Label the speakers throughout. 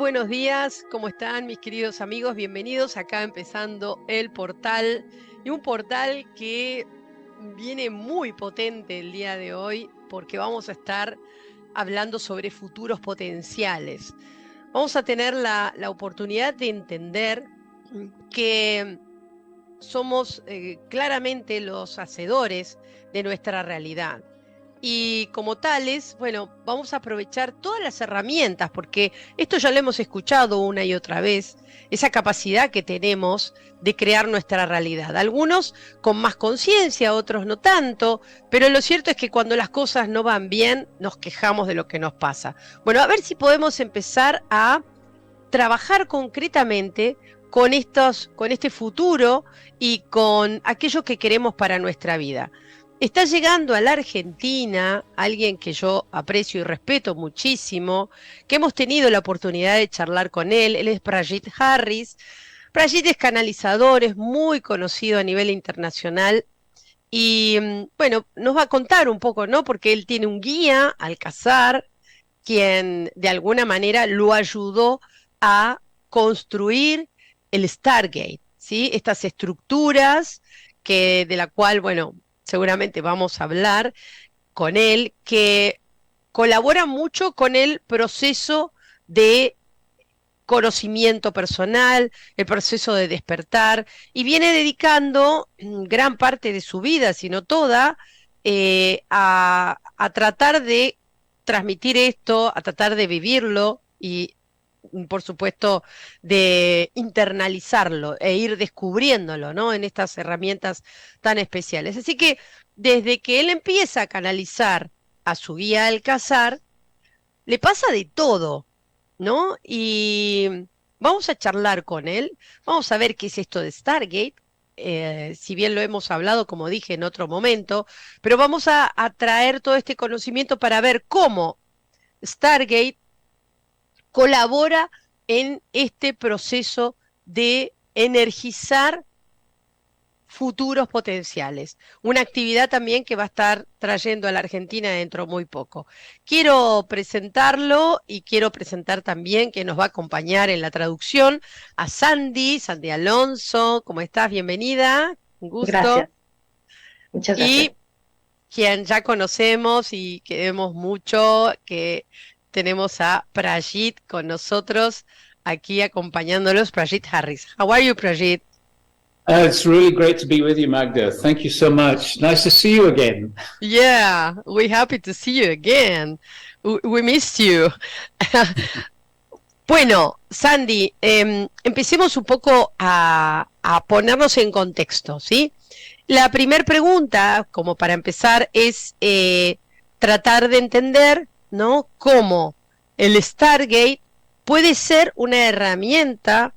Speaker 1: Buenos días, ¿cómo están mis queridos amigos? Bienvenidos acá empezando el portal, y un portal que viene muy potente el día de hoy porque vamos a estar hablando sobre futuros potenciales. Vamos a tener la oportunidad de entender que somos claramente los hacedores de nuestra realidad. Y como tales, bueno, vamos a aprovechar todas las herramientas, porque esto ya lo hemos escuchado una y otra vez, esa capacidad que tenemos de crear nuestra realidad. Algunos con más conciencia, otros no tanto, pero lo cierto es que cuando las cosas no van bien, nos quejamos de lo que nos pasa. Bueno, a ver si podemos empezar a trabajar concretamente con este futuro y con aquello que queremos para nuestra vida. Está llegando a la Argentina alguien que yo aprecio y respeto muchísimo, que hemos tenido la oportunidad de charlar con él. Él es Prageet Harris. Prageet es canalizador, es muy conocido a nivel internacional y bueno, nos va a contar un poco, ¿no? Porque él tiene un guía, Alcázar, quien de alguna manera lo ayudó a construir el Stargate, ¿sí? Estas estructuras de la cual, bueno, seguramente vamos a hablar con él, que colabora mucho con el proceso de conocimiento personal, el proceso de despertar, y viene dedicando gran parte de su vida, si no toda, a tratar de transmitir esto, a tratar de vivirlo y, por supuesto, de internalizarlo e ir descubriéndolo, ¿no? En estas herramientas tan especiales. Así que desde que él empieza a canalizar a su guía Alcázar, le pasa de todo, ¿no? Y vamos a charlar con él, vamos a ver qué es esto de Stargate, si bien lo hemos hablado, como dije, en otro momento, pero vamos a traer todo este conocimiento para ver cómo Stargate colabora en este proceso de energizar futuros potenciales. Una actividad también que va a estar trayendo a la Argentina dentro muy poco. Quiero presentarlo y quiero presentar también que nos va a acompañar en la traducción a Sandy Alonso. ¿Cómo estás? Bienvenida. Un gusto.
Speaker 2: Gracias, muchas gracias.
Speaker 1: Y quien ya conocemos y queremos mucho, que tenemos a Prageet con nosotros aquí acompañándolos, Prageet Harris. How are you, Prageet?
Speaker 3: It's really great to be with you, Magda. Thank you so much. Nice to see you again.
Speaker 1: Yeah, we're happy to see you again. We missed you. Bueno, Sandy, empecemos un poco a ponernos en contexto, ¿sí? La primera pregunta, como para empezar, es tratar de entender, ¿no? Cómo el Stargate puede ser una herramienta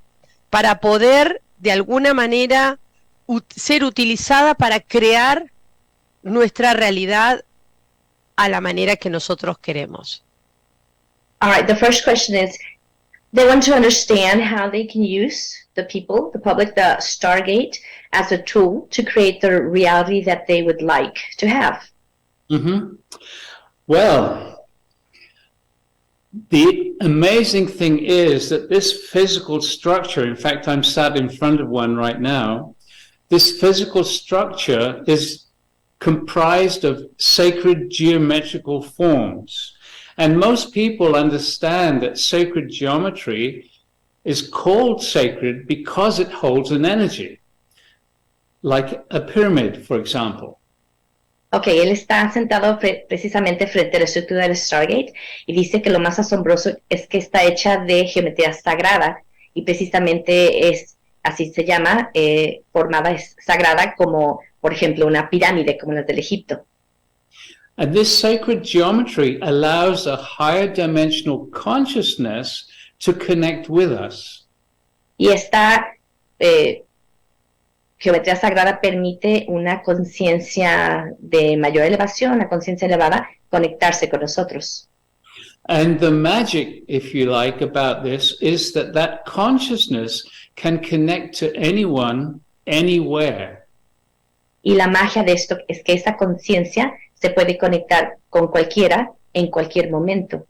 Speaker 1: para poder, de alguna manera, ser utilizada para crear nuestra realidad a la manera que nosotros queremos.
Speaker 2: All right, the first question is, they want to understand how they can use the people, the public, the Stargate as a tool to create the reality that they would like to have.
Speaker 3: Mm-hmm. Well, the amazing thing is that this physical structure, in fact, I'm sat in front of one right now, this physical structure is comprised of sacred geometrical forms. And most people understand that sacred geometry is called sacred because it holds an energy, like a pyramid, for example.
Speaker 2: Ok, él está sentado precisamente frente a la estructura del Stargate y dice que lo más asombroso es que está hecha de geometría sagrada y precisamente es, así se llama, formada sagrada como, por ejemplo, una pirámide como las del Egipto.
Speaker 3: And this sacred geometry allows a higher dimensional consciousness to connect with us.
Speaker 2: Y esta geometría sagrada permite una conciencia de mayor elevación, una conciencia elevada, conectarse con nosotros.
Speaker 3: And the magic, if you like, about this is that that consciousness can connect to anyone, anywhere.
Speaker 2: Y la magia de esto es que esa conciencia se puede conectar con cualquiera en cualquier momento.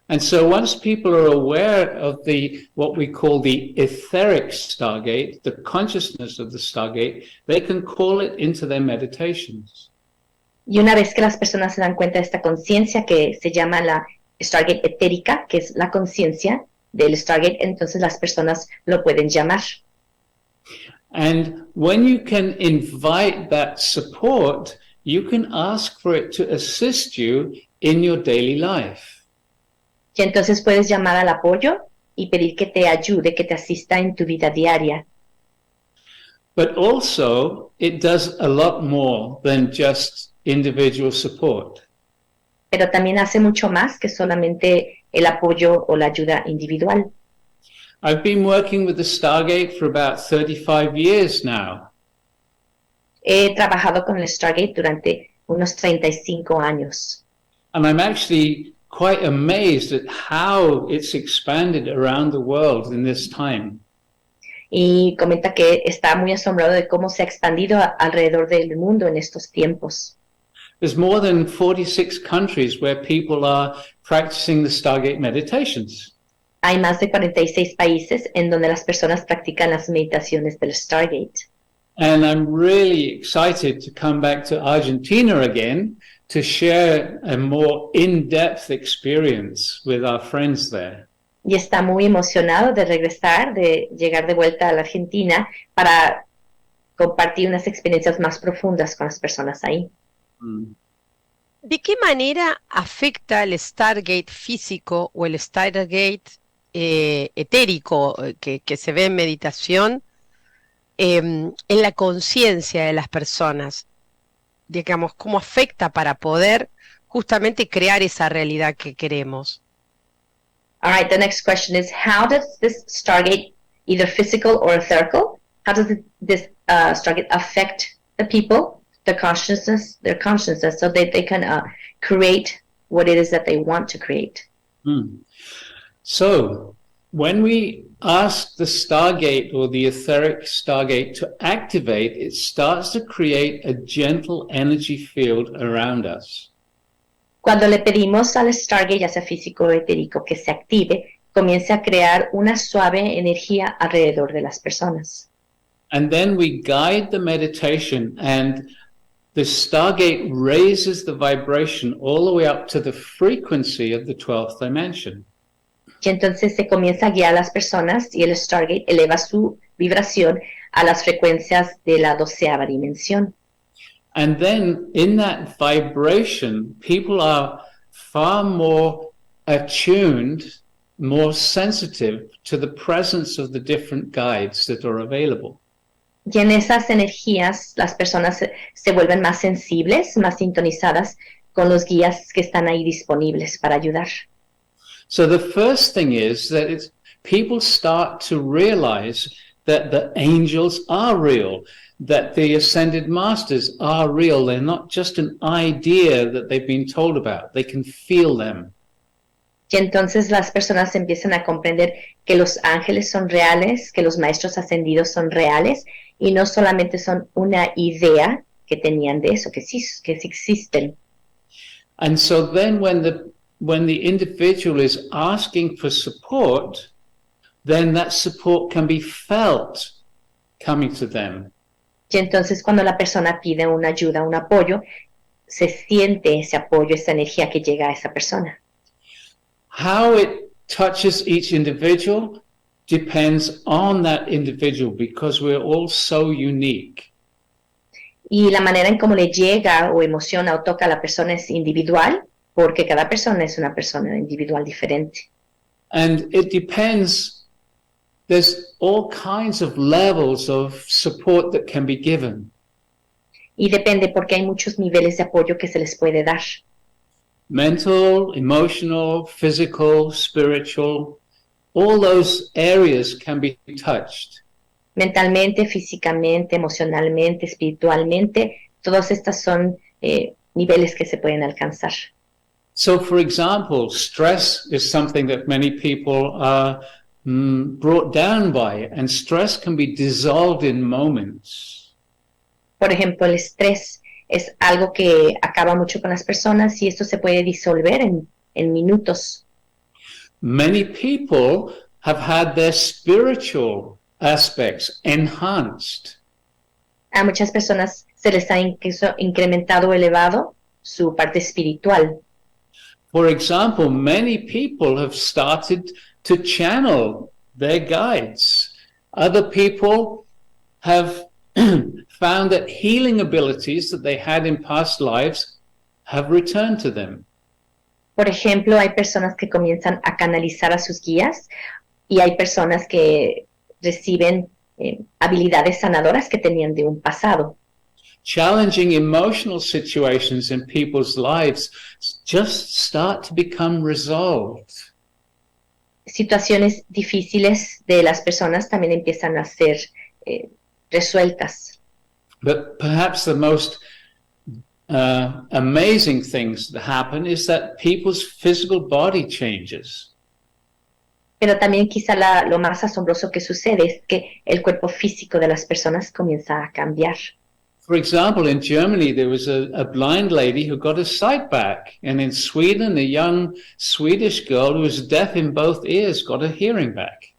Speaker 3: And so once people are aware of the what we call the etheric stargate, the consciousness of the stargate, they can call it into their meditations.
Speaker 2: Y una vez que las personas se dan cuenta de esta conciencia que se llama la Stargate etérica, que es la conciencia del Stargate, entonces las personas lo pueden llamar.
Speaker 3: And when you can invite that support, you can ask for it to assist you in your daily life.
Speaker 2: Y entonces puedes llamar al apoyo y pedir que te ayude, que te asista en tu vida diaria.
Speaker 3: But also, it does a lot more than just individual support.
Speaker 2: Pero también hace mucho más que solamente el apoyo o la ayuda individual.
Speaker 3: I've been working with the Stargate for about 35 years now.
Speaker 2: He trabajado con el Stargate durante unos 35 años.
Speaker 3: And I'm actually quite amazed at how it's expanded around the world in this time.
Speaker 2: Y comenta que está muy asombrado de cómo se ha expandido alrededor del mundo en estos tiempos.
Speaker 3: There's more than 46 countries where people are practicing the Stargate meditations.
Speaker 2: Hay más de 46 países en donde las personas practican las meditaciones del Stargate.
Speaker 3: And I'm really excited to come back to Argentina again to share a more in-depth experience with our friends there.
Speaker 2: Y está muy emocionado de regresar, de llegar de vuelta a la Argentina para compartir unas experiencias más profundas con las personas ahí.
Speaker 1: ¿De qué manera afecta el Stargate físico o el Stargate etérico que se ve en meditación en la conciencia de las personas? Digamos, ¿cómo afecta para poder justamente crear esa realidad que queremos?
Speaker 2: All right, the next question is, how does this Stargate, either physical or etherical, how does this Stargate affect the people, their consciousness, so that they can create what it is that they want to create?
Speaker 3: So, when we ask the Stargate or the etheric Stargate to activate, it starts to create a gentle energy field around us.
Speaker 2: Cuando le pedimos al Stargate, ya sea físico o etérico, que se active, comienza a crear una suave energía alrededor de las personas.
Speaker 3: And then we guide the meditation, and the Stargate raises the vibration all the way up to the frequency of the 12th dimension.
Speaker 2: Y entonces se comienza a guiar a las personas y el Stargate eleva su vibración a las frecuencias de la 12ª dimensión.
Speaker 3: And then in that vibration, people are far more attuned, more sensitive to the presence of the different guides that are available.
Speaker 2: Y en esas energías las personas se vuelven más sensibles, más sintonizadas con los guías que están ahí disponibles para ayudar.
Speaker 3: So the first thing is that people start to realize that the angels are real, that the ascended masters are real. They're not just an idea that they've been told about. They can feel them.
Speaker 2: Y entonces las personas empiezan a comprender que los ángeles son reales, que los maestros ascendidos son reales y no solamente son una idea que tenían de eso, que sí existen.
Speaker 3: And so then when the individual is asking for support, then that support can be felt coming to them.
Speaker 2: Y entonces cuando la persona pide una ayuda, un apoyo, se siente ese apoyo, esa energía que llega a esa persona.
Speaker 3: How it touches each individual depends on that individual because we're all so unique.
Speaker 2: Y la manera en cómo le llega o emociona o toca a la persona es individual, porque cada persona es una persona individual diferente.
Speaker 3: And it depends, there's all kinds of levels of support that can be given.
Speaker 2: Y depende porque hay muchos niveles de apoyo que se les puede dar.
Speaker 3: Mental, emotional, physical, spiritual, all those areas can be touched.
Speaker 2: Mentalmente, físicamente, emocionalmente, espiritualmente, todas estas son niveles que se pueden alcanzar.
Speaker 3: So, for example, stress is something that many people are brought down by, and stress can be dissolved in moments.
Speaker 2: Por ejemplo, el estrés es algo que acaba mucho con las personas y esto se puede disolver en minutos.
Speaker 3: many people have had their spiritual aspects enhanced.
Speaker 2: A muchas personas se les ha incrementado o elevado su parte espiritual.
Speaker 3: For example, many people have started to channel their guides. Other people have found that healing abilities that they had in past lives have returned to them.
Speaker 2: Por ejemplo, hay personas que comienzan a canalizar a sus guías y hay personas que reciben habilidades sanadoras que tenían de un pasado.
Speaker 3: Challenging emotional situations in people's lives just start to become resolved.
Speaker 2: Situaciones difíciles de las personas también empiezan a ser resueltas.
Speaker 3: But perhaps the most amazing things that happen is that people's physical body changes.
Speaker 2: Pero también quizá lo más asombroso que sucede es que el cuerpo físico de las personas comienza a cambiar.
Speaker 3: For example, in Germany, there was a blind lady who got her sight back. And in Sweden, a young Swedish girl who was deaf in both ears got her hearing back.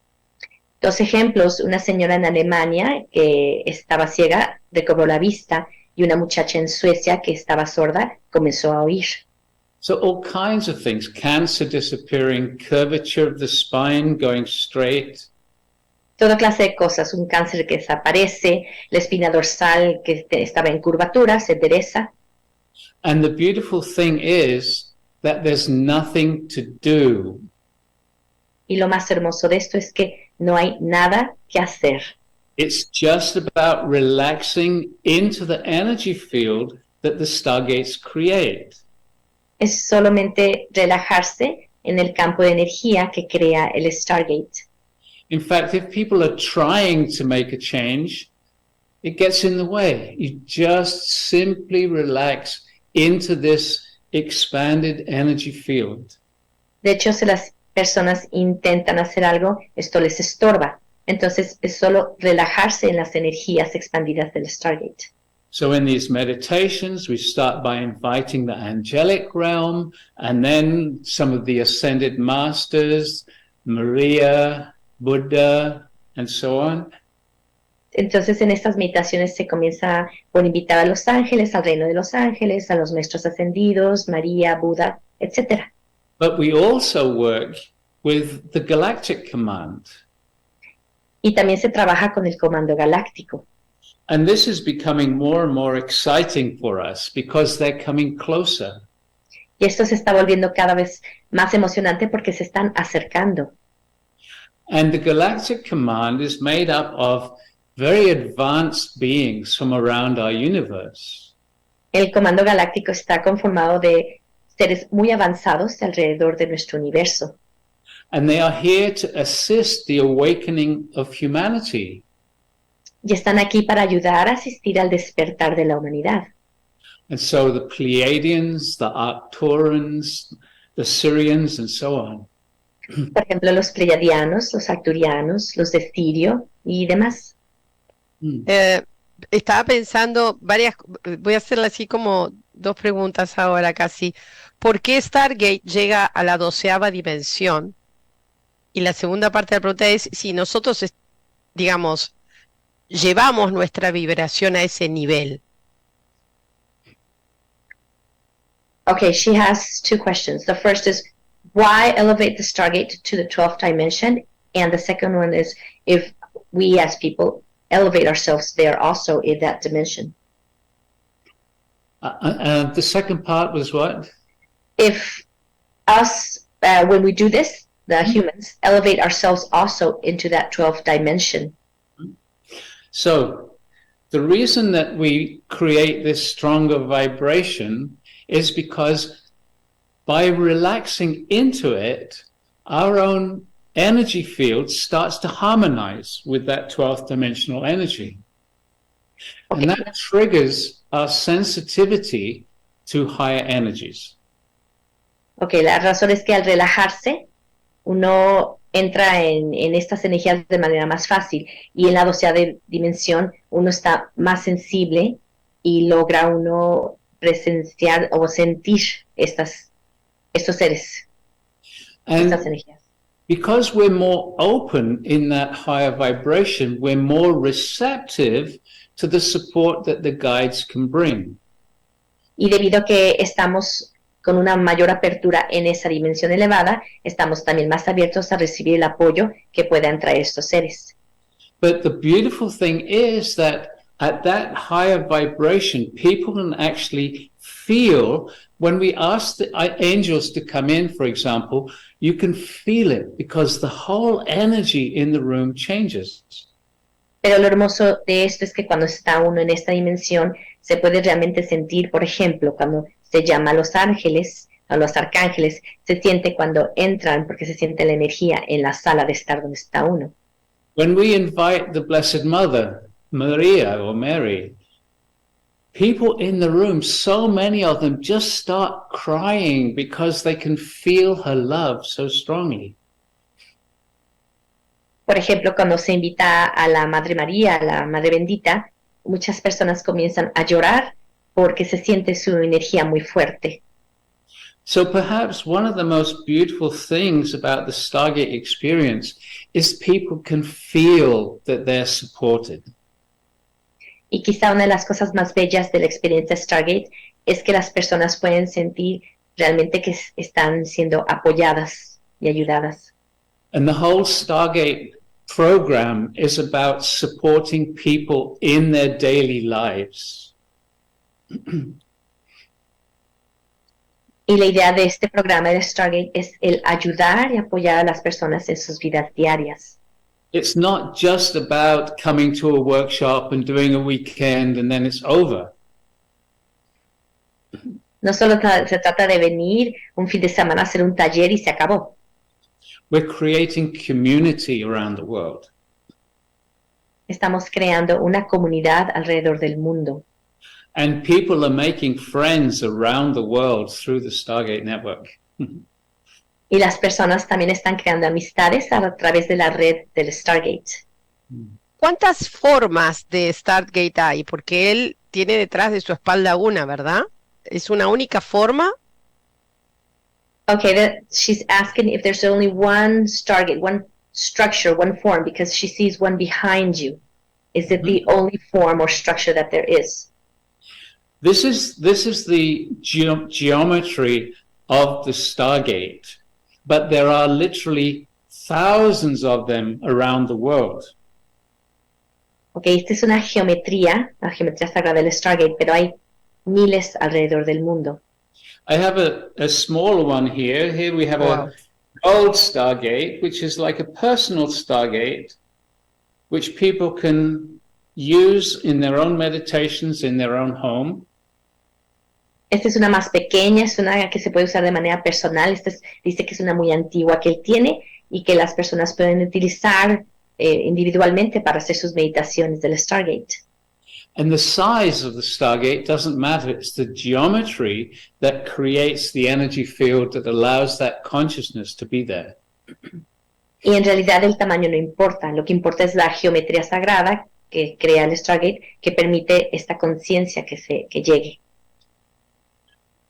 Speaker 2: Dos ejemplos, una señora en Alemania que estaba ciega recobró la vista y una muchacha en Suecia que estaba sorda comenzó a oír.
Speaker 3: So all kinds of things, cancer disappearing, curvature of the spine going straight.
Speaker 2: Toda clase de cosas, un cáncer que desaparece, la espina dorsal que estaba en curvatura se endereza.
Speaker 3: And the beautiful thing is that there's nothing to do.
Speaker 2: Y lo más hermoso de esto es que no hay nada que hacer.
Speaker 3: It's just about relaxing into the energy field that the stargates create.
Speaker 2: Es solamente relajarse en el campo de energía que crea el Stargate.
Speaker 3: In fact, if people are trying to make a change, it gets in the way. You just simply relax into this expanded energy field.
Speaker 2: De hecho, si las personas intentan hacer algo, esto les estorba. Entonces, es solo relajarse en las energías expandidas del Stargate.
Speaker 3: So in these meditations, we start by inviting the angelic realm, and then some of the ascended masters, Maria, Buddha, and so on.
Speaker 2: Entonces, en estas meditaciones se comienza por invitar a los ángeles, al reino de los ángeles, a los maestros ascendidos, María, Buda, etc.
Speaker 3: But we also work with the Galactic Command.
Speaker 2: Y también se trabaja con el comando galáctico.
Speaker 3: And this is becoming more and more exciting for us because they're coming closer.
Speaker 2: Y esto se está volviendo cada vez más emocionante porque se están acercando.
Speaker 3: And the Galactic Command is made up of very advanced beings from around our universe.
Speaker 2: El comando galáctico está conformado de seres muy avanzados alrededor de nuestro universo.
Speaker 3: And they are here to assist the awakening of humanity.
Speaker 2: Y están aquí para ayudar a asistir al despertar de la humanidad.
Speaker 3: And so the Pleiadians, the Arcturans, the Sirians, and so on.
Speaker 2: Por ejemplo, los pleiadianos, los arcturianos, los de Sirio y demás.
Speaker 1: Estaba pensando voy a hacerle así como dos preguntas ahora casi. ¿Por qué Stargate llega a la 12ª dimensión? Y la segunda parte de la pregunta es si nosotros, digamos, llevamos nuestra vibración a ese nivel.
Speaker 2: Okay, she has two questions. The first is, why elevate the Stargate to the 12th dimension? And the second one is, if we as people elevate ourselves there also in that dimension.
Speaker 3: The second part was what?
Speaker 2: If us, when we do this, the humans, elevate ourselves also into that 12th dimension.
Speaker 3: So the reason that we create this stronger vibration is because by relaxing into it, our own energy field starts to harmonize with that 12th dimensional energy. Okay. And that triggers our sensitivity to higher energies.
Speaker 2: Ok, la razón es que al relajarse, uno entra en estas energías de manera más fácil y en la 12ª dimensión uno está más sensible y logra uno presenciar o sentir estos seres, estas energías.
Speaker 3: because we're more open in that higher vibration, we're more receptive to the support that the guides can bring.
Speaker 2: Y debido a que estamos con una mayor apertura en esa dimensión elevada, estamos también más abiertos a recibir el apoyo que puedan traer estos seres.
Speaker 3: But the beautiful thing is that at that higher vibration, people can actually feel, when we ask the angels to come in, for example, you can feel it because the whole energy in the room changes.
Speaker 2: Pero lo hermoso de esto es que cuando está uno en esta dimensión, se puede realmente sentir, por ejemplo, cuando se llama a los ángeles, a los arcángeles, se siente cuando entran, porque se siente la energía en la sala de estar donde está uno.
Speaker 3: When we invite the Blessed Mother, Maria or Mary, people in the room, so many of them just start crying because they can feel her love so strongly.
Speaker 2: Por ejemplo, cuando se invita a la Madre María, a la Madre Bendita, muchas personas comienzan a llorar porque se siente su energía muy fuerte.
Speaker 3: So perhaps one of the most beautiful things about the Stargate experience is people can feel that they're supported.
Speaker 2: Y quizá una de las cosas más bellas de la experiencia Stargate es que las personas pueden sentir realmente que están siendo apoyadas y ayudadas.
Speaker 3: And the whole Stargate program is about supporting people in their daily lives.
Speaker 2: Y la idea de este programa de Stargate es el ayudar y apoyar a las personas en sus vidas diarias.
Speaker 3: It's not just about coming to a workshop and doing a weekend and then it's over.
Speaker 2: No solo se trata de venir un fin de semana a hacer un taller y se acabó.
Speaker 3: We're creating community around the world.
Speaker 2: Estamos creando una comunidad alrededor del mundo.
Speaker 3: And people are making friends around the world through the Stargate network.
Speaker 2: Y las personas también están creando amistades a través de la red del Stargate.
Speaker 1: ¿Cuántas formas de Stargate hay? Porque él tiene detrás de su espalda una, ¿verdad? ¿Es una única forma?
Speaker 2: Okay, she's asking if there's only one Stargate, one structure, one form, because she sees one behind you. Is it the only form or structure that there is?
Speaker 3: This is the geometry of the Stargate, but there are literally thousands of them around the world.
Speaker 2: Okay, esta es una geometría, la geometría sagrada del Stargate, pero hay miles alrededor del mundo.
Speaker 3: I have a smaller one here. Here we have a gold Stargate, which is like a personal Stargate, which people can use in their own meditations, in their own home.
Speaker 2: Esta es una más pequeña, es una que se puede usar de manera personal. Dice que es una muy antigua que él tiene y que las personas pueden utilizar individualmente para hacer sus meditaciones del Stargate.
Speaker 3: And the size of the Stargate doesn't matter. It's the geometry that creates the energy field that allows that consciousness to be there.
Speaker 2: Y en realidad el tamaño no importa. Lo que importa es la geometría sagrada que crea el Stargate, que permite esta conciencia que llegue.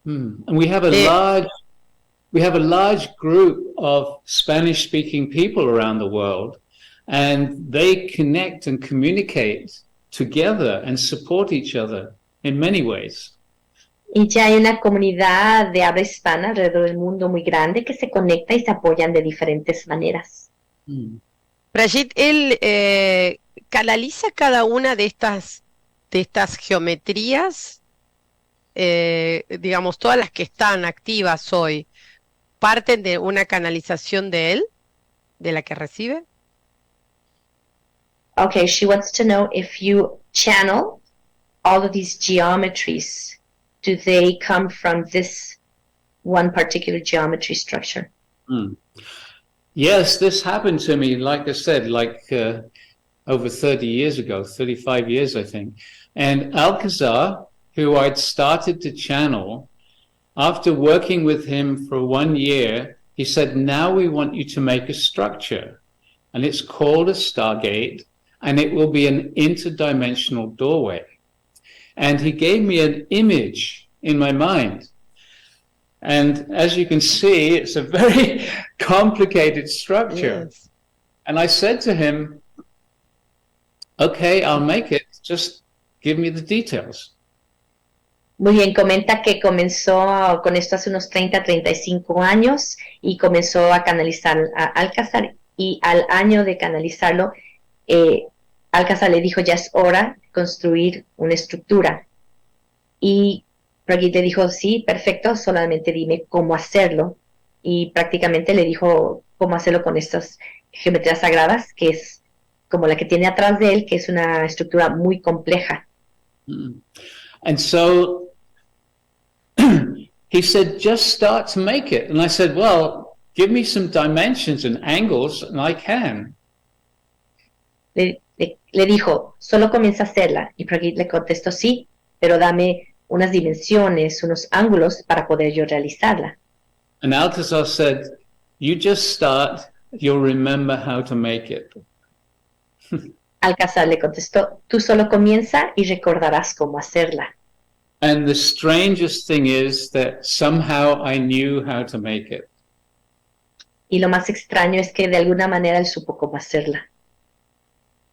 Speaker 3: And we have a large group of Spanish-speaking people around the world, and they connect and communicate together and support each other in many ways.
Speaker 2: Y ya hay una comunidad de habla hispana alrededor del mundo muy grande que se conecta y se apoyan de diferentes maneras.
Speaker 1: Prageet, él canaliza cada una de estas geometrías, digamos, todas las que están activas hoy, ¿parten de una canalización de él, de la que recibe?
Speaker 2: Okay, she wants to know if you channel all of these geometries, do they come from this one particular geometry structure?
Speaker 3: Yes, this happened to me, like I said, over 30 years ago, 35 years, I think. And Alcazar, who I'd started to channel, after working with him for 1 year, he said, now we want you to make a structure. And it's called a Stargate, and it will be an interdimensional doorway. And he gave me an image in my mind. And as you can see, it's a very complicated structure.
Speaker 1: Yes.
Speaker 3: And I said to him, okay, I'll make it. Just give me the details.
Speaker 2: Muy bien, comenta que comenzó con esto hace unos 35 años y comenzó a canalizar a Alcázar, y al año de canalizarlo, Alcázar le dijo, ya es hora de construir una estructura. Y Prageet le dijo, sí, perfecto, solamente dime cómo hacerlo. Y prácticamente le dijo cómo hacerlo con estas geometrías sagradas, que es como la que tiene atrás de él, que es una estructura muy compleja.
Speaker 3: And so he said, just start to make it. And I said, well, give me some dimensions and angles and I can.
Speaker 2: Le dijo, solo comienza a hacerla. Y Prageet le contestó, sí, pero dame unas dimensiones, unos ángulos para poder yo realizarla.
Speaker 3: And Alcazar said, you just start, you'll remember how to make it.
Speaker 2: Alcázar le contestó, tú solo comienza y recordarás cómo hacerla.
Speaker 3: And the strangest thing is that somehow I knew how to make it.
Speaker 2: Y lo más extraño es que de alguna manera él supo cómo hacerla.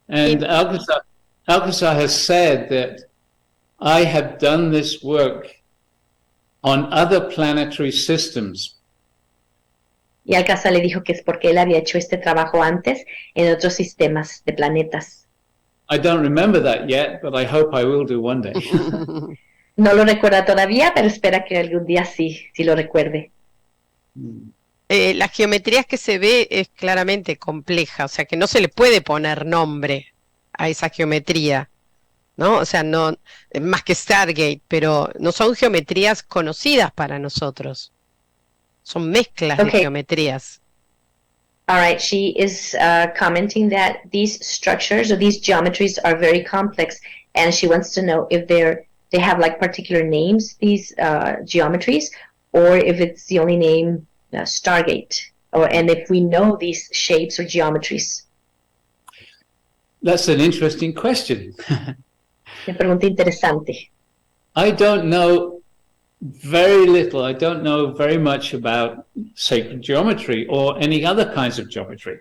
Speaker 3: And Alcazar has said that I have done this work on other planetary systems.
Speaker 2: Y Alcázar le dijo que es porque él había hecho este trabajo antes en otros sistemas de planetas.
Speaker 3: I don't remember that yet, but I hope I will do one day.
Speaker 2: No lo recuerda todavía, pero espera que algún día sí lo recuerde.
Speaker 1: Las geometrías que se ve es claramente compleja, o sea que no se le puede poner nombre a esa geometría, ¿no? O sea, no más que Stargate, pero no son geometrías conocidas para nosotros. Son mezclas de geometrías.
Speaker 2: All right, she is commenting that these structures or these geometries are very complex, and she wants to know if they have like particular names, these geometries, or if it's the only name Stargate, and if we know these shapes or geometries.
Speaker 3: That's an interesting question.
Speaker 2: Una pregunta interesante.
Speaker 3: I don't know very little. I don't know very much about sacred geometry or any other kinds of geometry.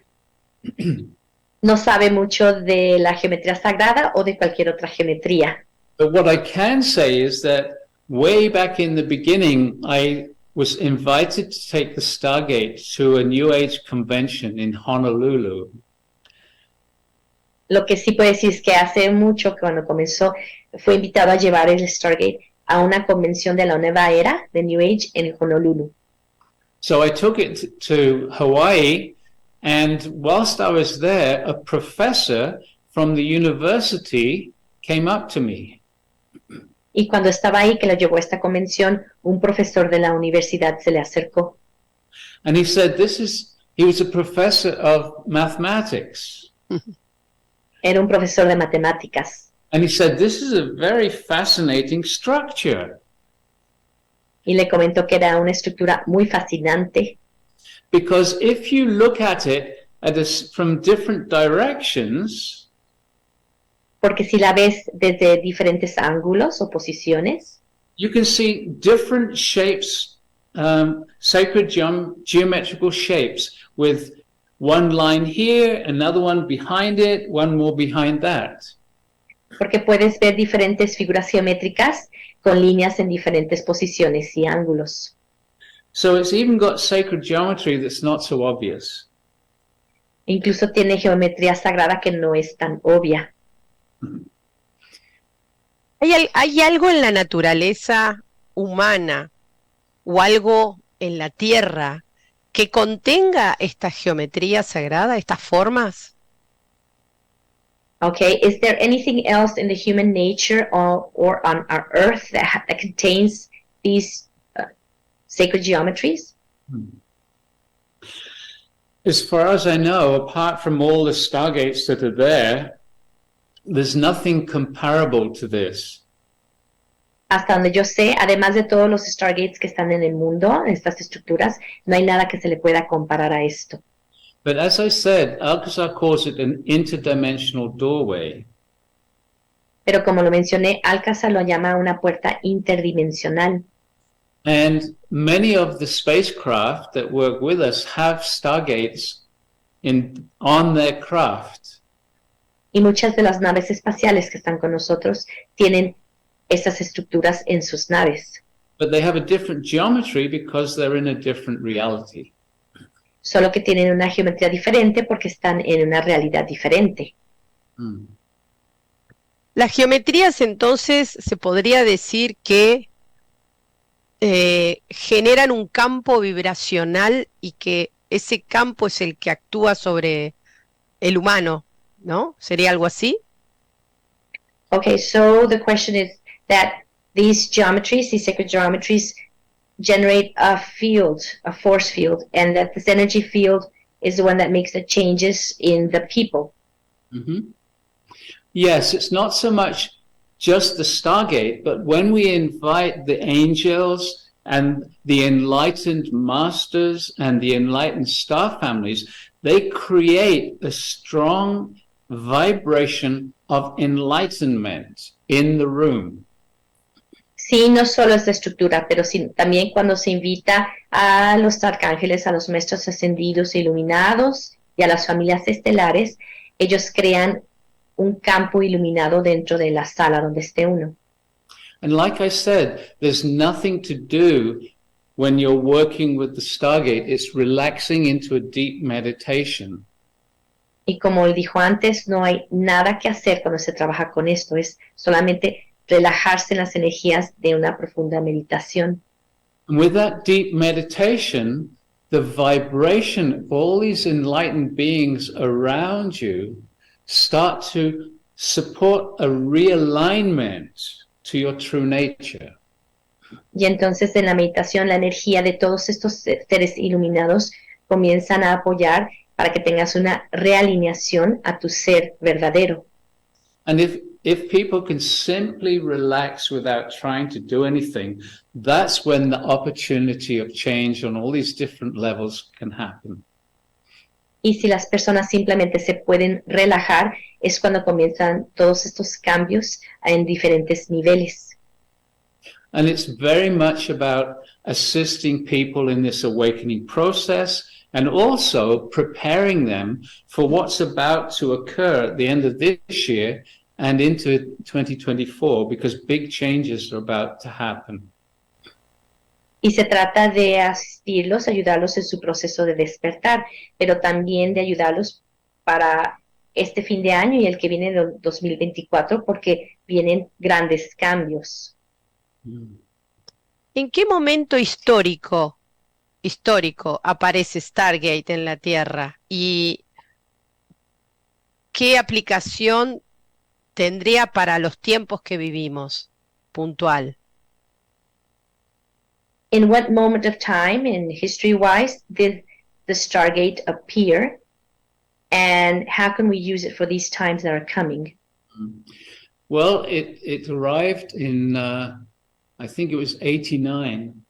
Speaker 2: No sabe mucho de la geometría sagrada o de cualquier otra geometría.
Speaker 3: But what I can say is that way back in the beginning, I was invited to take the Stargate to a New Age convention in Honolulu.
Speaker 2: Lo que sí puedo decir es que hace mucho, cuando comenzó, fue invitado a llevar el Stargate a una convención de la nueva era de New Age en Honolulu.
Speaker 3: So I took it to Hawaii, and whilst I was there, a professor from the university came up to me.
Speaker 2: Y cuando estaba ahí, que lo llevó a esta convención, un profesor de la universidad se le acercó.
Speaker 3: And he said, he was a professor of mathematics.
Speaker 2: Era un profesor de matemáticas.
Speaker 3: And he said, this is a very fascinating structure.
Speaker 2: Y le comentó que era una estructura muy fascinante.
Speaker 3: Because if you look at it from different directions,
Speaker 2: porque si la ves desde diferentes ángulos o posiciones,
Speaker 3: you can see different shapes, sacred geometrical shapes, with one line here, another one behind it, one more behind that.
Speaker 2: Porque puedes ver diferentes figuras geométricas con líneas en diferentes posiciones y ángulos.
Speaker 3: So it's even got sacred geometry that's not so obvious.
Speaker 2: Incluso tiene geometría sagrada que no es tan obvia.
Speaker 1: ¿Hay algo en la naturaleza humana o algo en la Tierra que contenga esta geometría sagrada, estas formas?
Speaker 2: Okay, is there anything else in the human nature or on our earth that contains these sacred geometries?
Speaker 3: As far as I know, apart from all the stargates that are there, there's nothing comparable to this.
Speaker 2: Hasta donde yo sé, además de todos los stargates que están en el mundo, estas estructuras, no hay nada que se le pueda comparar a esto.
Speaker 3: But as I said, Alcazar calls it an interdimensional doorway.
Speaker 2: Pero como lo mencioné, Alcázar lo llama una puerta interdimensional.
Speaker 3: And many of the spacecraft that work with us have stargates on their craft.
Speaker 2: Y muchas de las naves espaciales que están con nosotros tienen esas estructuras en sus naves.
Speaker 3: But they have a different geometry because they're in a different reality.
Speaker 2: Solo que tienen una geometría diferente porque están en una realidad diferente.
Speaker 1: Las geometrías, entonces, se podría decir que generan un campo vibracional y que ese campo es el que actúa sobre el humano, ¿no? ¿Sería algo así?
Speaker 2: Okay, so the question is that these sacred geometries, generate a field, a force field, and that this energy field is the one that makes the changes in the people.
Speaker 3: Mm-hmm. Yes, it's not so much just the Stargate, but when we invite the angels and the enlightened masters and the enlightened star families, they create a strong vibration of enlightenment in the room.
Speaker 2: Sí, no solo es de estructura, pero sí, también cuando se invita a los arcángeles, a los maestros ascendidos e iluminados y a las familias estelares, ellos crean un campo iluminado dentro de la sala donde esté uno.
Speaker 3: And like I said, there's nothing to do when you're working with the Stargate. It's relaxing into a deep meditation.
Speaker 2: Y como dijo antes, no hay nada que hacer cuando se trabaja con esto, es solamente relajarse en las energías de una profunda meditación.
Speaker 3: And with that deep meditation, the vibration of all these enlightened beings around you start to support a realignment to your true nature.
Speaker 2: Y entonces en la meditación la energía de todos estos seres iluminados comienzan a apoyar para que tengas una realineación a tu ser verdadero.
Speaker 3: And if people can simply relax without trying to do anything, that's when the opportunity of change on all these different levels can happen.
Speaker 2: Y si las personas simplemente se pueden relajar, es cuando comienzan todos estos cambios en diferentes niveles.
Speaker 3: And it's very much about assisting people in this awakening process and also preparing them for what's about to occur at the end of this year and into 2024, because big changes are about to happen.
Speaker 2: Y se trata de asistirlos, ayudarlos en su proceso de despertar, pero también de ayudarlos para este fin de año y el que viene de 2024, porque vienen grandes cambios.
Speaker 1: ¿En qué momento histórico aparece Stargate en la Tierra? ¿Y qué aplicación tendría para los tiempos que vivimos, puntual?
Speaker 2: In what moment of time, in history-wise, did the Stargate appear? And how can we use it for these times that are coming?
Speaker 3: Well, it arrived in, I think it was 89.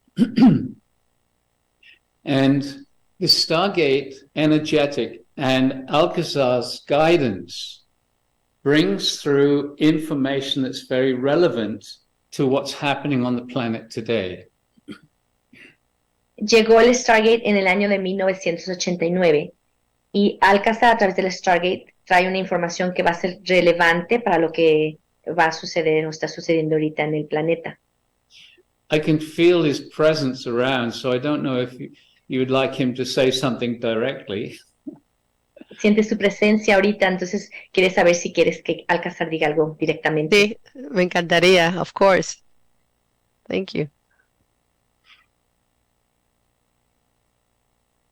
Speaker 3: And the Stargate energetic and Alcazar's guidance brings through information that's very relevant to what's happening on the planet today.
Speaker 2: Llegó el Stargate en el año de 1989 y Alcazar a través del Stargate trae una información que va a ser relevante para lo que va a suceder o está sucediendo ahorita en el planeta.
Speaker 3: I can feel his presence around, so I don't know if you would like him to say something directly.
Speaker 2: Siente su presencia ahorita, entonces quieres saber si quieres que Alcazar diga algo directamente.
Speaker 1: Sí, me encantaría, of course. Thank you.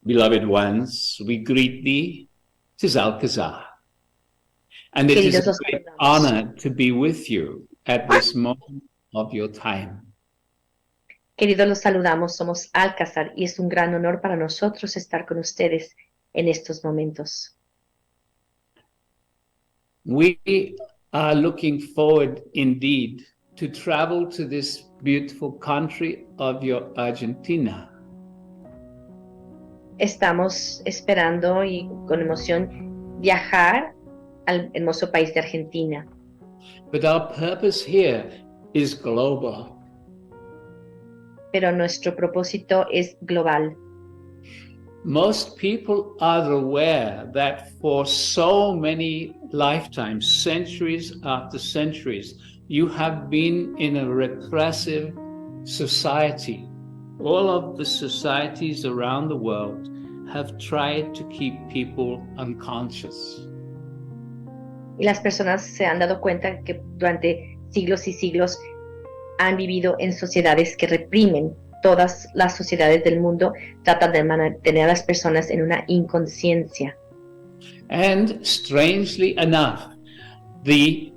Speaker 3: Beloved ones, we greet thee. 'Tis Alcazar. And it is a great honor to be with you at this moment of your time.
Speaker 2: Queridos, los saludamos, somos Alcazar y es un gran honor para nosotros estar con ustedes en estos momentos.
Speaker 3: We are looking forward indeed to travel to this beautiful country of your Argentina.
Speaker 2: Estamos esperando y con emoción viajar al hermoso país de Argentina.
Speaker 3: But our purpose here is global.
Speaker 2: pero nuestro propósito es global.
Speaker 3: Most people are aware that for so many lifetimes, centuries after centuries, you have been in a repressive society. All of the societies around the world have tried to keep people unconscious.
Speaker 2: Y las personas se han dado cuenta que durante siglos y siglos han vivido en sociedades que reprimen. Todas las sociedades del mundo tratan de mantener a las personas en una inconsciencia.
Speaker 3: And strangely enough, the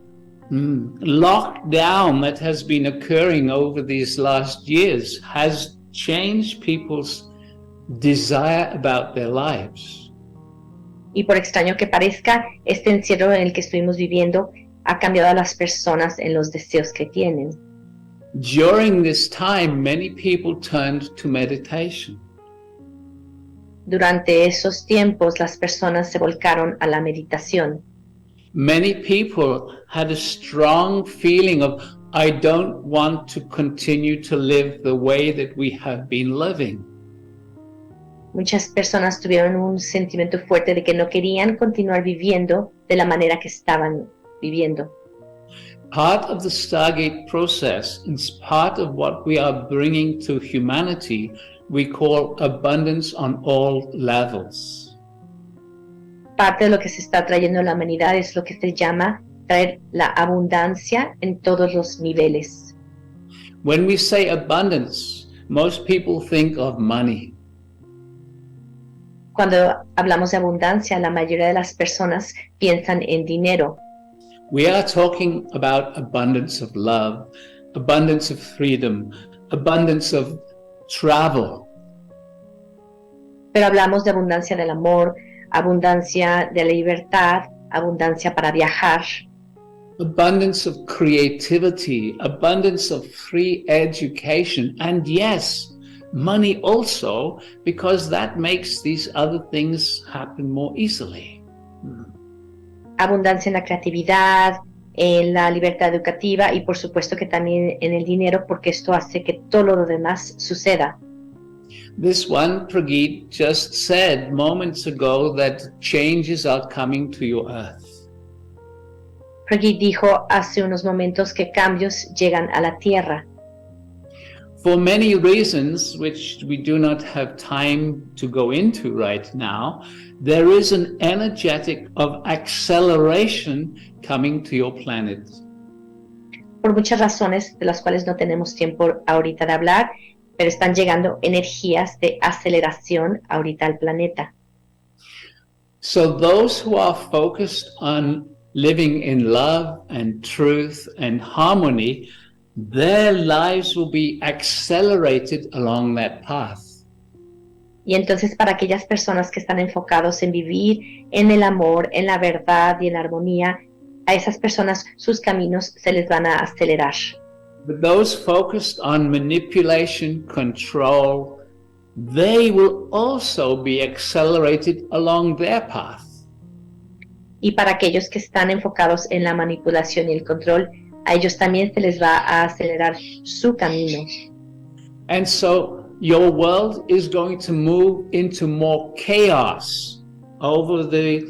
Speaker 3: lockdown that has been occurring over these last years has changed people's desire about their lives.
Speaker 2: Y por extraño que parezca, este encierro en el que estuvimos viviendo ha cambiado a las personas en los deseos que tienen.
Speaker 3: During this time, many people turned to meditation.
Speaker 2: Durante esos tiempos, las personas se volcaron a la meditación.
Speaker 3: Many people had a strong feeling of, I don't want to continue to live the way that we have been living.
Speaker 2: Muchas personas tuvieron un sentimiento fuerte de que no querían continuar viviendo de la manera que estaban viviendo.
Speaker 3: Part of the Stargate process is part of what we are bringing to humanity, we call abundance on all levels.
Speaker 2: Parte de lo que se está trayendo a la humanidad es lo que se llama traer la abundancia en todos los niveles.
Speaker 3: When we say abundance, most people think of money.
Speaker 2: Cuando hablamos de abundancia, la mayoría de las personas piensan en dinero.
Speaker 3: We are talking about abundance of love, abundance of freedom, abundance of travel.
Speaker 2: Pero hablamos de abundancia del amor, abundancia de la libertad, abundancia para viajar,
Speaker 3: Abundance of creativity, abundance of free education, and yes, money also, because that makes these other things happen more easily.
Speaker 2: abundancia en la creatividad, en la libertad educativa y por supuesto que también en el dinero, porque esto hace que todo lo demás suceda.
Speaker 3: This one, Prageet, just said moments ago that changes are coming to your earth.
Speaker 2: Prageet dijo hace unos momentos que cambios llegan a la Tierra.
Speaker 3: For many reasons, which we do not have time to go into right now, there is an energetic of acceleration coming to your planet.
Speaker 2: Por muchas razones de las cuales no tenemos tiempo ahorita de hablar, pero están llegando energías de aceleración ahorita al planeta.
Speaker 3: So those who are focused on living in love and truth and harmony, their lives will be accelerated along that path.
Speaker 2: Y entonces para aquellas personas que están enfocados en vivir en el amor, en la verdad y en la armonía, a esas personas sus caminos se les van a acelerar.
Speaker 3: But those focused on manipulation, control, they will also be accelerated along their path.
Speaker 2: Y para aquellos que están enfocados en la manipulación y el control, a ellos también se les va a acelerar su camino.
Speaker 3: And so your world is going to move into more chaos over the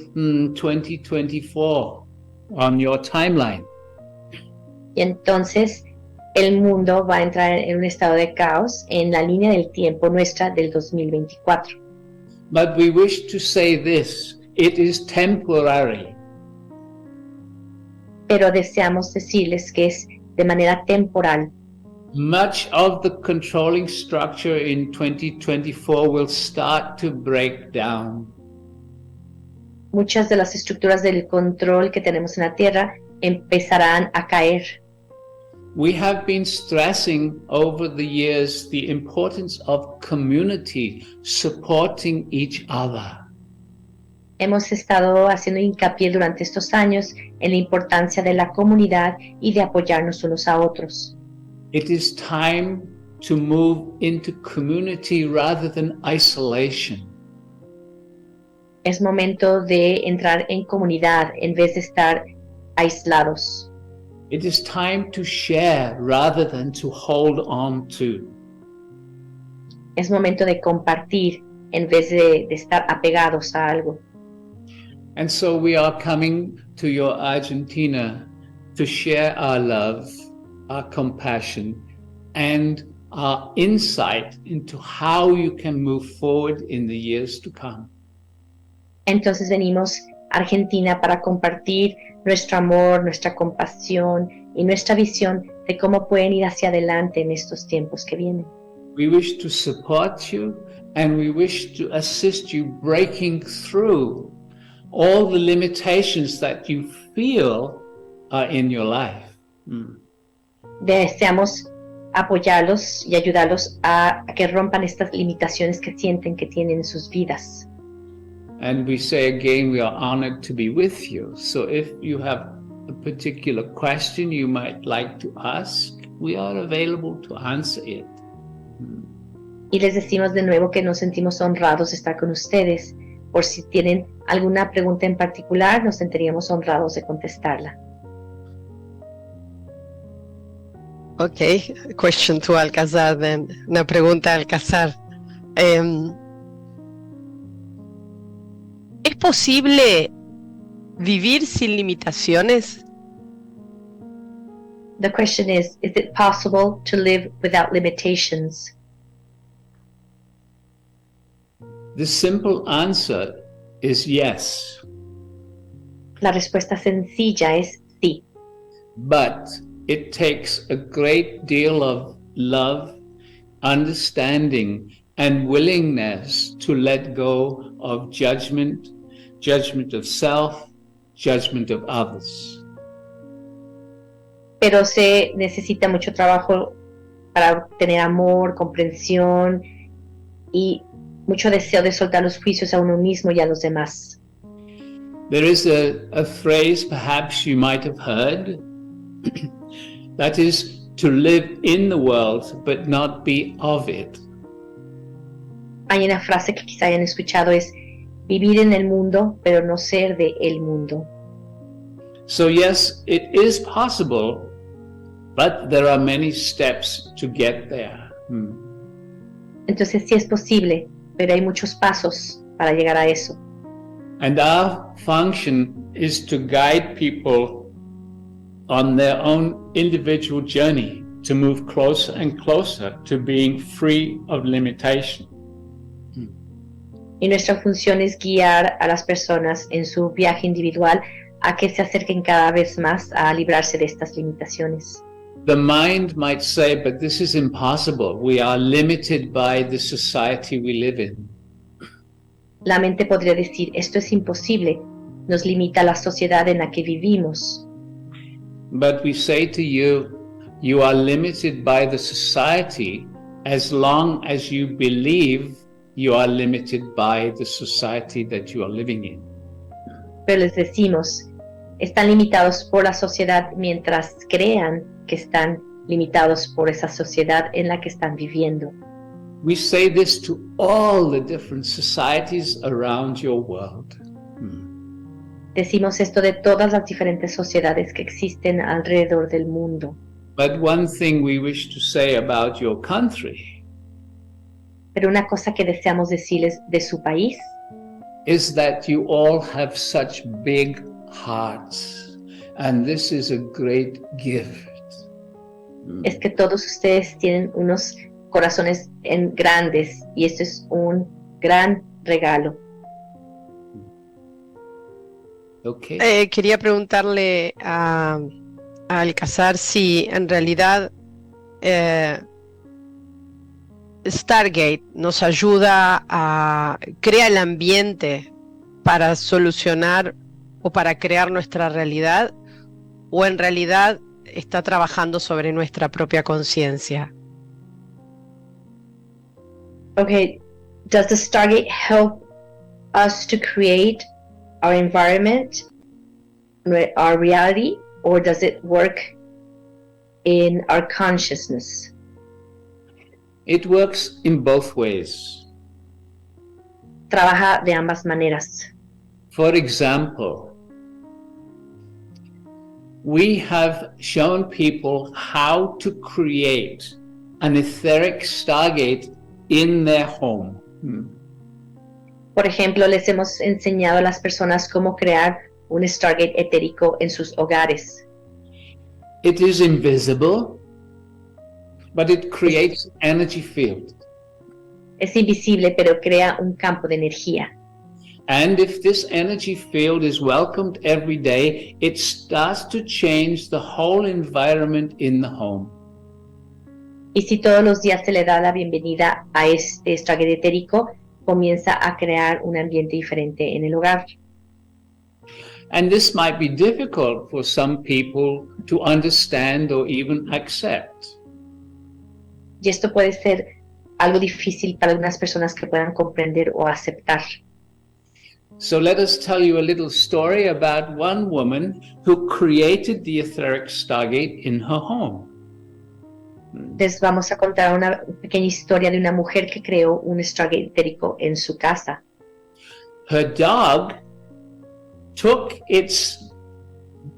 Speaker 3: 2024 on your timeline.
Speaker 2: Y entonces el mundo va a entrar en un estado de caos en la línea del tiempo nuestra del 2024.
Speaker 3: But we wish to say this, it is temporary.
Speaker 2: Pero deseamos decirles que es de manera temporal.
Speaker 3: Much of the controlling structure in 2024 will start to break down.
Speaker 2: Muchas de las estructuras del control que tenemos en la Tierra empezarán a caer.
Speaker 3: We have been stressing over the years the importance of community supporting each other.
Speaker 2: Hemos estado haciendo hincapié durante estos años en la importancia de la comunidad y de apoyarnos unos a otros.
Speaker 3: It is time to move into community rather than isolation.
Speaker 2: Es momento de entrar en comunidad en vez de estar aislados.
Speaker 3: It is time to share rather than to hold on to.
Speaker 2: Es momento de compartir en vez de estar apegados a algo.
Speaker 3: And so we are coming to your Argentina to share our love, our compassion, and our insight into how you can move forward in the years to come.
Speaker 2: Entonces venimos a Argentina para compartir nuestro amor, nuestra compasión y nuestra visión de cómo pueden ir hacia adelante en estos tiempos que vienen.
Speaker 3: We wish to support you and we wish to assist you breaking through all the limitations that you feel are in your life.
Speaker 2: Deseamos apoyarlos y ayudarlos a que rompan estas limitaciones que sienten que tienen en sus vidas.
Speaker 3: And we say again, we are honored to be with you. So if you have a particular question you might like to ask, we are available to answer it.
Speaker 2: Y les decimos de nuevo que nos sentimos honrados de estar con ustedes. Por si tienen alguna pregunta en particular, nos sentiríamos honrados de contestarla.
Speaker 1: Okay, question to Alcázar then. Una pregunta a Alcázar. ¿Es posible vivir sin limitaciones?
Speaker 2: The question is it possible to live without limitations?
Speaker 3: The simple answer is yes.
Speaker 2: La respuesta sencilla es sí,
Speaker 3: But it takes a great deal of love, understanding, and willingness to let go of judgment, judgment of self, judgment of others.
Speaker 2: pero se necesita mucho trabajo para obtener amor, comprensión y mucho deseo de soltar los juicios a uno mismo y a los demás.
Speaker 3: There is a phrase perhaps you might have heard, that is to live in the world but not be of it.
Speaker 2: Hay una frase que quizá hayan escuchado, es vivir en el mundo, pero no ser de el mundo.
Speaker 3: So yes, it is possible, but there are many steps to get there.
Speaker 2: Entonces sí es posible, pero hay muchos pasos para llegar a eso.
Speaker 3: And our function is to guide people on their own individual journey to move closer and closer to being free of limitation.
Speaker 2: Y nuestra función es guiar a las personas en su viaje individual a que se acerquen cada vez más a librarse de estas limitaciones.
Speaker 3: The mind might say, but this is impossible. We are limited by the society we live in.
Speaker 2: La mente podría decir, esto es imposible, nos limita la sociedad en la que vivimos.
Speaker 3: But we say to you, you are limited by the society as long as you believe you are limited by the society that you are living in.
Speaker 2: Pero les decimos, están limitados por la sociedad mientras crean que están limitados por esa sociedad en la que están viviendo.
Speaker 3: We say this to all the different societies around your world.
Speaker 2: Decimos esto de todas las diferentes sociedades que existen alrededor del mundo.
Speaker 3: But one thing we wish to say about your country
Speaker 2: Pero una cosa que deseamos decirles de su país
Speaker 3: is that you all have such big hearts, and this is a great gift.
Speaker 2: es que todos ustedes tienen unos corazones grandes y esto es un gran regalo.
Speaker 3: Okay.
Speaker 1: Quería preguntarle a Alcázar si en realidad Stargate nos ayuda a crear el ambiente para solucionar o para crear nuestra realidad, o en realidad está trabajando sobre nuestra propia conciencia.
Speaker 2: Okay, does the Stargate help us to create our environment, our reality, or does it work in our consciousness?
Speaker 3: It works in both ways.
Speaker 2: Trabaja de ambas maneras.
Speaker 3: For example, we have shown people how to create an etheric stargate in their home.
Speaker 2: Por ejemplo, les hemos enseñado a las personas cómo crear un Stargate etérico en sus hogares.
Speaker 3: It is invisible, but it creates an energy field.
Speaker 2: Es invisible, pero crea un campo de energía.
Speaker 3: And if this energy field is welcomed every day, it starts to change the whole environment in the home.
Speaker 2: Y si todos los días se le da la bienvenida a este Stargate etérico, comienza a crear un ambiente diferente en el hogar.
Speaker 3: And this might be difficult for some people to understand or even accept.
Speaker 2: Y esto puede ser algo difícil para algunas personas que puedan comprender o aceptar.
Speaker 3: So let us tell you a little story about one woman who created the etheric stargate in her home.
Speaker 2: Les vamos a contar una pequeña historia de una mujer que creó un Stargate etérico en su casa.
Speaker 3: Her dog took its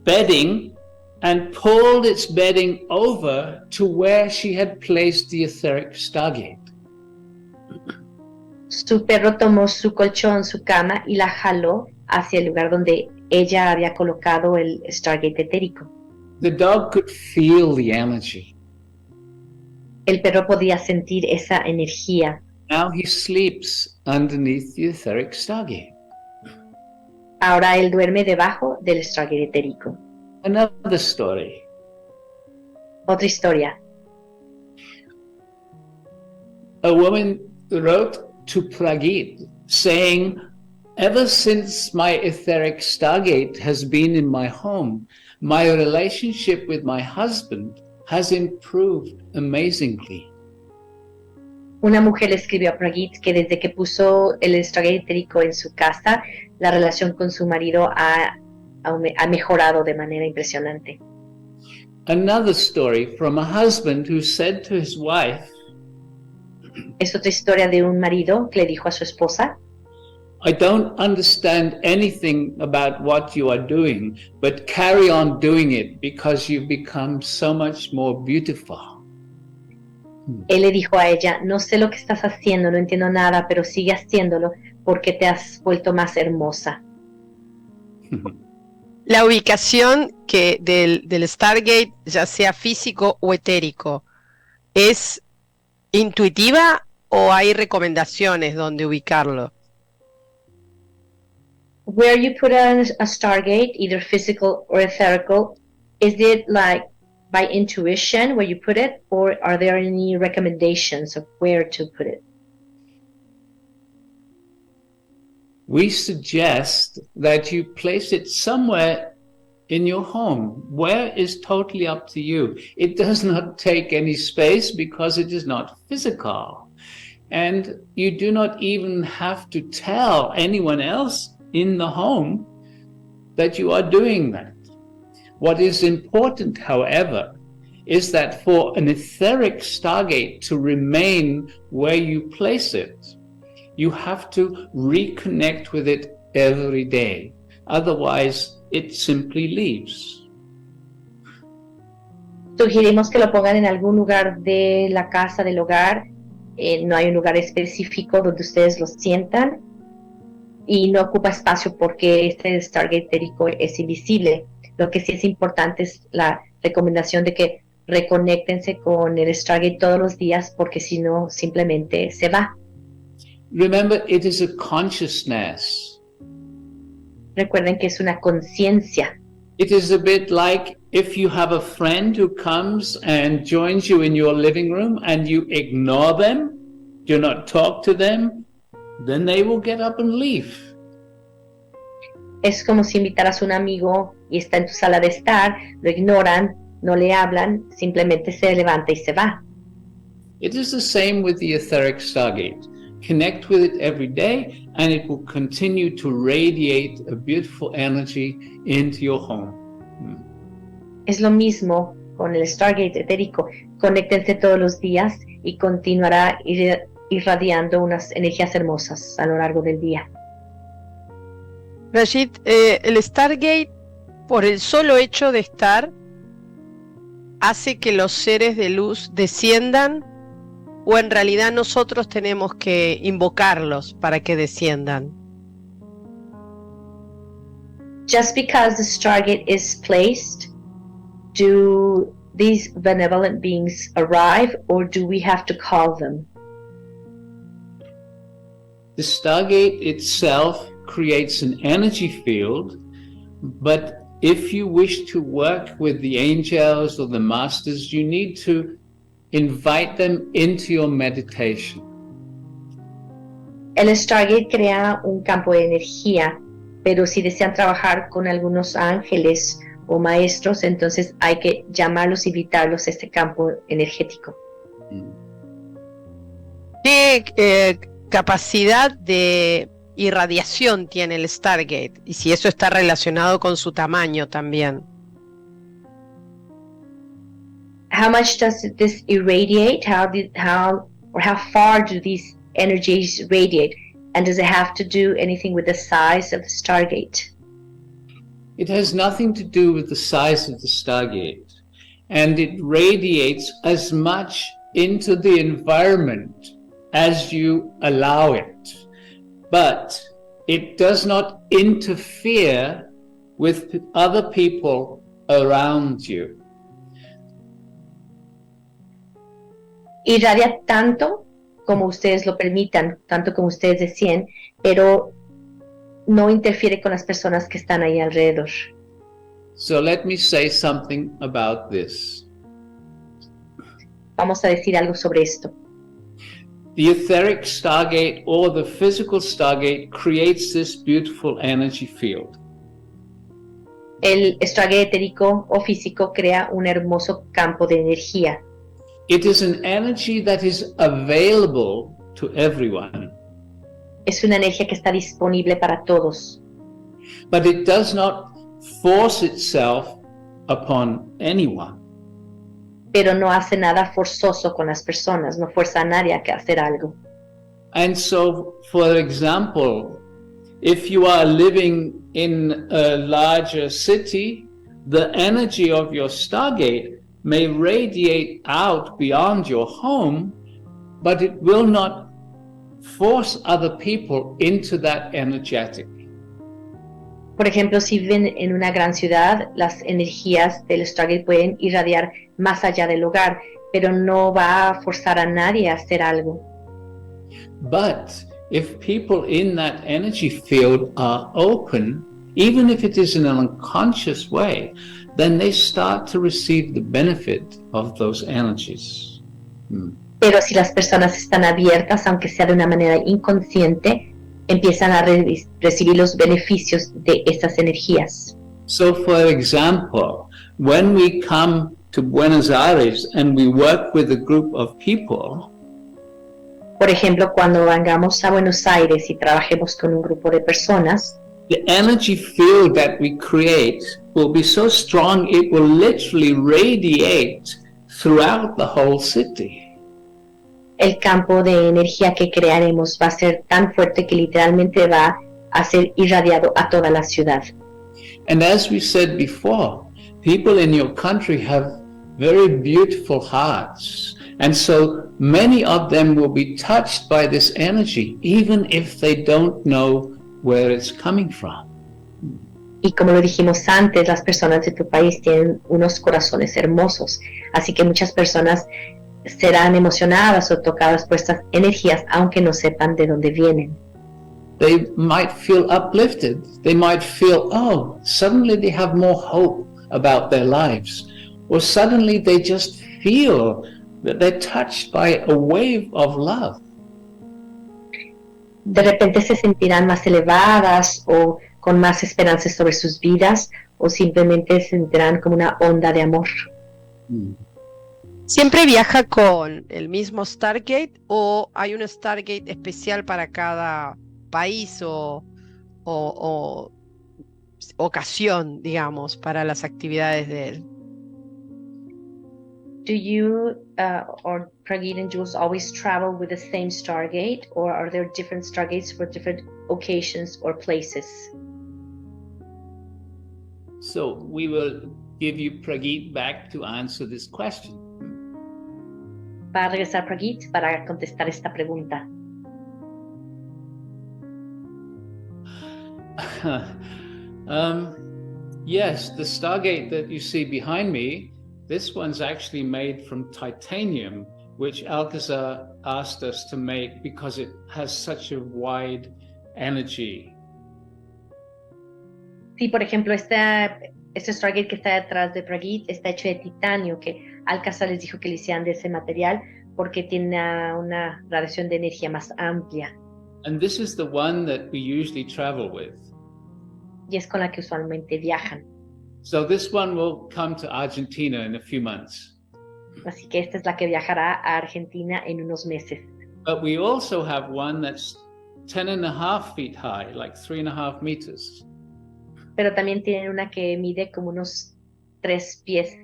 Speaker 3: bedding and pulled its bedding over to where she had placed the etheric stargate.
Speaker 2: Su perro tomó su colchón, su cama y la jaló hacia el lugar donde ella había colocado el Stargate etérico.
Speaker 3: The dog could feel the energy.
Speaker 2: El perro podía sentir esa energía.
Speaker 3: Now he sleeps underneath the etheric stargate.
Speaker 2: Ahora él duerme debajo del Stargate etérico.
Speaker 3: Another story.
Speaker 2: Otra historia.
Speaker 3: A woman wrote to PRAGEET saying, ever since my etheric stargate has been in my home, my relationship with my husband has improved amazingly.
Speaker 2: Una mujer le escribió a PRAGEET que desde que puso el Stargate etérico en su casa, la relación con su marido ha mejorado de manera impresionante.
Speaker 3: Another story from a husband who said to his wife,
Speaker 2: Es otra historia de un marido que le dijo a su esposa,
Speaker 3: I don't understand anything about what you are doing, but carry on doing it because you've become so much more beautiful.
Speaker 2: Él le dijo a ella, no sé lo que estás haciendo, no entiendo nada, pero sigue haciéndolo porque te has vuelto más hermosa.
Speaker 1: La ubicación del Stargate, ya sea físico o etérico, ¿es intuitiva o hay recomendaciones donde ubicarlo?
Speaker 2: Where you put a Stargate, either physical or etherical, is it like by intuition where you put it, or are there any recommendations of where to put it?
Speaker 3: We suggest that you place it somewhere in your home. Where is totally up to you. It does not take any space because it is not physical. And you do not even have to tell anyone else in the home that you are doing that. What is important, however, is that for an etheric stargate to remain where you place it, you have to reconnect with it every day. Otherwise, it simply leaves.
Speaker 2: Sugerimos que lo pongan en algún lugar de la casa, del hogar. No hay un lugar específico donde ustedes lo sientan y no ocupa espacio porque este Stargate etérico es invisible. Lo que sí es importante es la recomendación de que reconéctense con el Stargate todos los días porque si no, simplemente se va.
Speaker 3: Remember, it is a consciousness.
Speaker 2: Recuerden que es una conciencia.
Speaker 3: It is a bit like if you have a friend who comes and joins you in your living room and you ignore them, do not talk to them, then they will get up and leave.
Speaker 2: Es como si invitaras a un amigo y está en tu sala de estar, lo ignoran, no le hablan, simplemente se levanta y se va.
Speaker 3: It is the same with the etheric stargate. Connect with it every day and it will continue to radiate a beautiful energy into your home.
Speaker 2: Es lo mismo con el Stargate etérico. Conéctense todos los días y continuará irradiando unas energías hermosas a lo largo del día.
Speaker 1: Prageet, el Stargate, por el solo hecho de estar, hace que los seres de luz desciendan ¿O en realidad nosotros tenemos que invocarlos para que desciendan?
Speaker 2: Just because the Stargate is placed, do these benevolent beings arrive, or do we have to call them?
Speaker 3: The Stargate itself creates an energy field, but if you wish to work with the angels or the masters, you need to invite them into your meditation.
Speaker 2: El Stargate crea un campo de energía, pero si desean trabajar con algunos ángeles o maestros, entonces hay que llamarlos, invitarlos a este campo energético.
Speaker 1: ¿Qué capacidad de irradiación tiene el Stargate? Y si eso está relacionado con su tamaño también.
Speaker 2: How much does this irradiate? How far do these energies radiate? And does it have to do anything with the size of the Stargate?
Speaker 3: It has nothing to do with the size of the Stargate, and it radiates as much into the environment as you allow it, but it does not interfere with other people around you.
Speaker 2: Irradia tanto como ustedes lo permitan, tanto como ustedes deseen, pero no interfiere con las personas que están ahí alrededor.
Speaker 3: So let me say something about this.
Speaker 2: Vamos a decir algo sobre esto.
Speaker 3: The etheric Stargate or the physical Stargate creates this beautiful energy field.
Speaker 2: El Stargate etérico o físico crea un hermoso campo de energía.
Speaker 3: It is an energy that is available to everyone.
Speaker 2: Es una energía que está disponible para todos.
Speaker 3: But it does not force itself upon anyone.
Speaker 2: Pero no hace nada forzoso con las personas, no fuerza a nadie a hacer algo.
Speaker 3: And so, for example, if you are living in a larger city, the energy of your Stargate may radiate out beyond your home, but it will not force other people into that energetic.
Speaker 2: Por ejemplo, si viven en una gran ciudad, las energías del Stargate pueden irradiar más allá del hogar, pero no va a forzar a nadie a hacer algo.
Speaker 3: But if people in that energy field are open, even if it is in an unconscious way, then they start to receive the benefit of those energies.
Speaker 2: Pero si las personas están abiertas, aunque sea de una manera inconsciente, empiezan a recibir los beneficios de estas energías.
Speaker 3: So, for example, when we come to Buenos Aires and we work with a group of people,
Speaker 2: por ejemplo, cuando vengamos a Buenos Aires y trabajemos con un grupo de personas,
Speaker 3: the energy field that we create will be so strong it will literally radiate throughout the whole city.
Speaker 2: El campo de energía que crearemos va a ser tan fuerte que literalmente va a ser irradiado a toda la ciudad.
Speaker 3: And as we said before, people in your country have very beautiful hearts. And so many of them will be touched by this energy, even if they don't know where it's coming from.
Speaker 2: Y como lo dijimos antes, las personas de tu país tienen unos corazones hermosos, así que muchas personas serán emocionadas o tocadas por estas energías, aunque no sepan de dónde vienen.
Speaker 3: They might feel uplifted. They might feel, oh, suddenly they have more hope about their lives. Or suddenly they just feel that they're touched by a wave of love.
Speaker 2: De repente se sentirán más elevadas o con más esperanzas sobre sus vidas, o simplemente se sentirán como una onda de amor.
Speaker 1: ¿Siempre viaja con el mismo Stargate o hay un Stargate especial para cada país o ocasión, digamos, para las actividades de él?
Speaker 2: Do you or Prageet and Jules always travel with the same Stargate, or are there different Stargates for different occasions or places?
Speaker 3: So we will give you Prageet back to answer this question.
Speaker 2: Va a regresar Prageet para contestar esta pregunta.
Speaker 3: Yes, the Stargate that you see behind me, this one's actually made from titanium, which Alcazar asked us to make because it has such a wide energy.
Speaker 2: Sí, por ejemplo, este Stargate que está detrás de Prageet está hecho de titanio, que Alcázar les dijo que lo hicieran de ese material porque tiene una radiación de energía más amplia.
Speaker 3: And this is the one that we usually travel with.
Speaker 2: Y es con la que usualmente viajan.
Speaker 3: So this one will come to Argentina in a few months.
Speaker 2: Así que esta es la que viajará a Argentina en unos meses.
Speaker 3: But we also have one that's 10.5 feet high, like 3.5 meters.
Speaker 2: Pero también tienen una que mide como unos 10 pies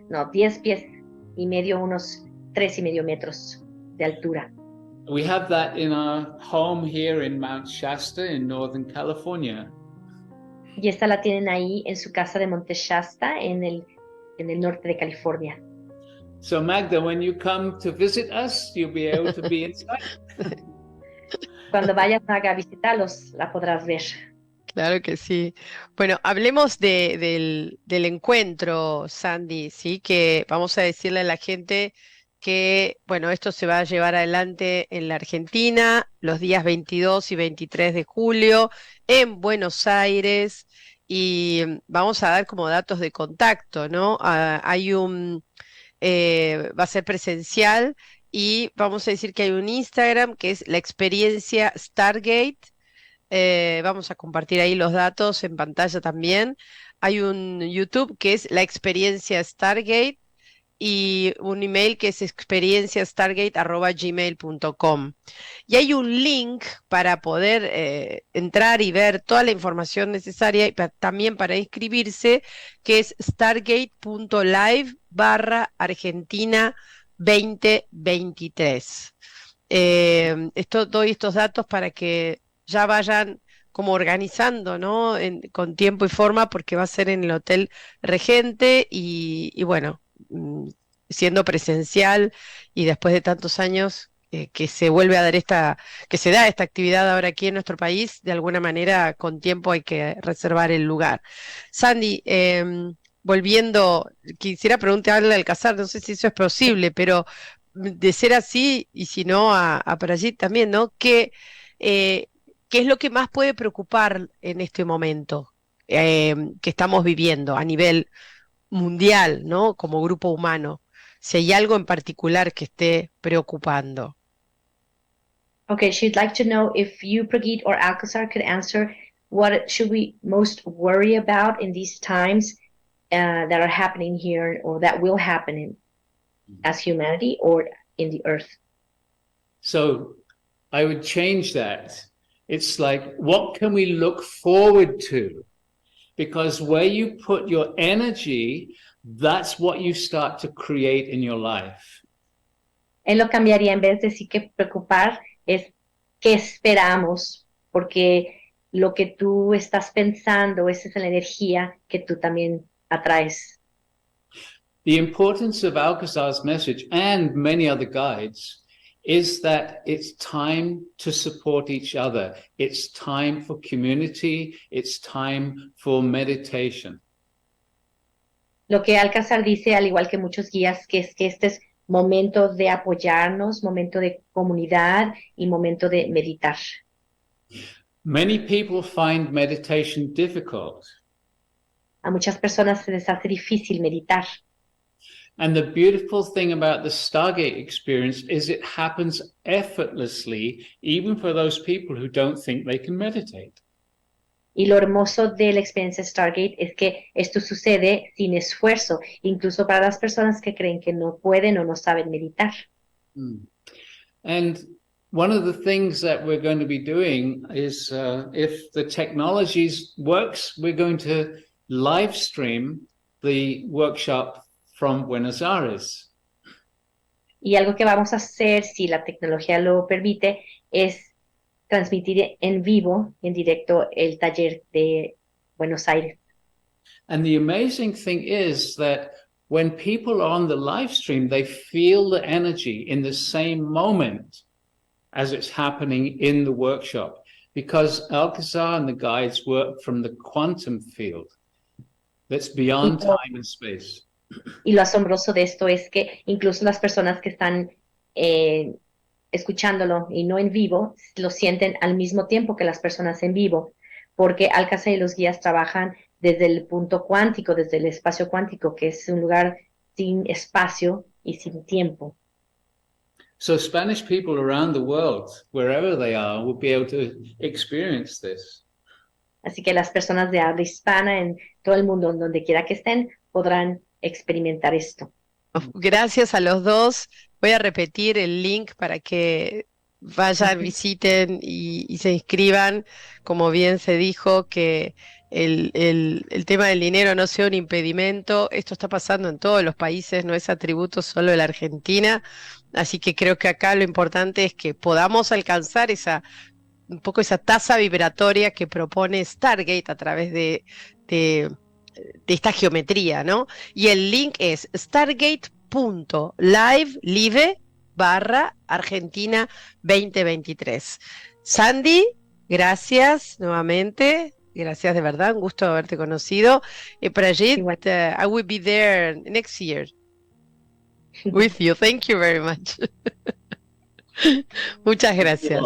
Speaker 2: y medio, unos 3.5 metros de altura.
Speaker 3: We have that in our home here in Mount Shasta in Northern California.
Speaker 2: Y esta la tienen ahí en su casa de Monte Shasta en el norte de California.
Speaker 3: So Magda, when you come to visit us, you'll be able to be inside.
Speaker 2: Cuando vayas a visitarlos, la podrás ver.
Speaker 1: Claro que sí. Bueno, hablemos del encuentro, Sandy, ¿sí? Que vamos a decirle a la gente que, bueno, esto se va a llevar adelante en la Argentina los días 22 y 23 de julio en Buenos Aires y vamos a dar como datos de contacto, ¿no? Va a ser presencial y vamos a decir que hay un Instagram que es la experiencia Stargate. Vamos a compartir ahí los datos en pantalla también. Hay un YouTube que es la experiencia Stargate y un email que es experienciastargate@gmail.com. Y hay un link para poder entrar y ver toda la información necesaria y también para inscribirse, que es stargate.live/Argentina 2023. Doy estos datos para que ya vayan como organizando, ¿no? Con tiempo y forma, porque va a ser en el Hotel Regente y bueno, siendo presencial y después de tantos años que se vuelve a dar que se da esta actividad ahora aquí en nuestro país, de alguna manera con tiempo hay que reservar el lugar. Sandy, volviendo, quisiera preguntarle al Alcázar, no sé si eso es posible, pero de ser así, y si no a Prageet también, ¿no? ¿Qué es lo que más puede preocupar en este momento que estamos viviendo a nivel mundial, ¿no? Como grupo humano? Si hay algo en particular que esté preocupando.
Speaker 2: Okay, she'd like to know if you, Prageet, or Alcazar could answer what should we most worry about in these times that are happening here or that will happen as humanity or in the earth.
Speaker 3: So I would change that. It's like, what can we look forward to? Because where you put your energy, that's what you start to create in your life.
Speaker 2: Él lo cambiaría, en vez de decir que preocupar, es qué esperamos, porque lo que tú estás pensando, esa es la energía que tú también atraes.
Speaker 3: The importance of Alcazar's message and many other guides is that it's time to support each other. It's time for community. It's time for meditation.
Speaker 2: Lo que Alcázar dice, al igual que muchos guías, que es que este es momento de apoyarnos, momento de comunidad y momento de meditar.
Speaker 3: Many people find meditation difficult.
Speaker 2: A muchas personas se les hace difícil meditar.
Speaker 3: And the beautiful thing about the Stargate experience is it happens effortlessly, even for those people who don't think they can meditate.
Speaker 2: Y lo hermoso de la experiencia Stargate es que esto sucede sin esfuerzo, incluso para las personas que creen que no pueden o no saben meditar.
Speaker 3: And one of the things that we're going to be doing is, if the technologies works, we're going to live stream the workshop from Buenos Aires.
Speaker 2: Y algo que vamos a hacer, si la tecnología lo permite, es transmitir en vivo, en directo, el taller de Buenos Aires.
Speaker 3: And the amazing thing is that when people are on the live stream, they feel the energy in the same moment as it's happening in the workshop, because Alcazar and the guides work from the quantum field that's beyond time and space.
Speaker 2: Y lo asombroso de esto es que incluso las personas que están escuchándolo y no en vivo, lo sienten al mismo tiempo que las personas en vivo, porque Alcázar y los guías trabajan desde el punto cuántico, desde el espacio cuántico, que es un lugar sin espacio y sin tiempo.
Speaker 3: So Spanish people around the world, wherever they are, will be able to experience this.
Speaker 2: Así que las personas de habla hispana en todo el mundo, donde quiera que estén, podrán experimentar esto.
Speaker 1: Gracias a los dos. Voy a repetir el link para que vayan, visiten y se inscriban. Como bien se dijo, que el tema del dinero no sea un impedimento. Esto está pasando en todos los países, no es atributo solo de la Argentina. Así que creo que acá lo importante es que podamos alcanzar un poco esa tasa vibratoria que propone Stargate a través de esta geometría, ¿no? Y el link es stargate.live/Argentina 2023. Sandy, gracias nuevamente. Gracias de verdad, un gusto haberte conocido. Prajeet, I will be there next year with you. Thank you very much. Muchas gracias.